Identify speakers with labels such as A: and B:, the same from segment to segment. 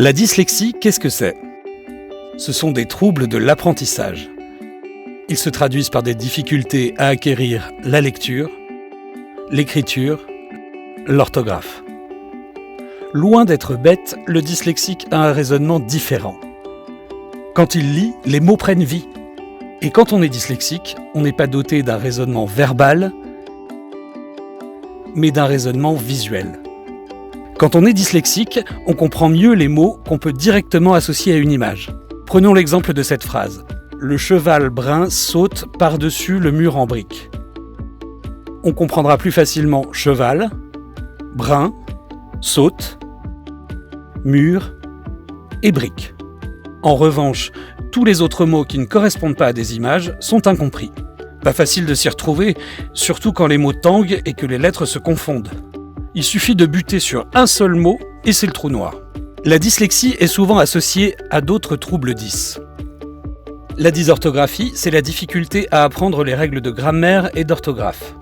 A: La dyslexie, qu'est-ce que c'est ? Ce sont des troubles de l'apprentissage. Ils se traduisent par des difficultés à acquérir la lecture, l'écriture, l'orthographe. Loin d'être bête, le dyslexique a un raisonnement différent. Quand il lit, les mots prennent vie. Et quand on est dyslexique, on n'est pas doté d'un raisonnement verbal, mais d'un raisonnement visuel. Quand on est dyslexique, on comprend mieux les mots qu'on peut directement associer à une image. Prenons l'exemple de cette phrase. Le cheval brun saute par-dessus le mur en briques. On comprendra plus facilement cheval, brun, saute, mur et briques. En revanche, tous les autres mots qui ne correspondent pas à des images sont incompris. Pas facile de s'y retrouver, surtout quand les mots tanguent et que les lettres se confondent. Il suffit de buter sur un seul mot et c'est le trou noir. La dyslexie est souvent associée à d'autres troubles dys. La dysorthographie, c'est la difficulté à apprendre les règles de grammaire et d'orthographe.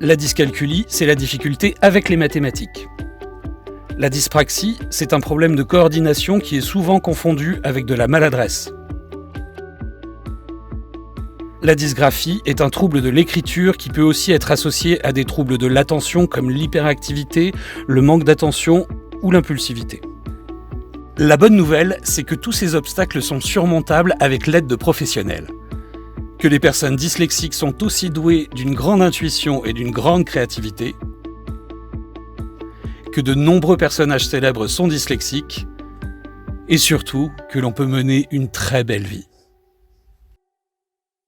A: La dyscalculie, c'est la difficulté avec les mathématiques. La dyspraxie, c'est un problème de coordination qui est souvent confondu avec de la maladresse. La dysgraphie est un trouble de l'écriture qui peut aussi être associé à des troubles de l'attention comme l'hyperactivité, le manque d'attention ou l'impulsivité. La bonne nouvelle, c'est que tous ces obstacles sont surmontables avec l'aide de professionnels. Que les personnes dyslexiques sont aussi douées d'une grande intuition et d'une grande créativité, que de nombreux personnages célèbres sont dyslexiques, et surtout que l'on peut mener une très belle vie.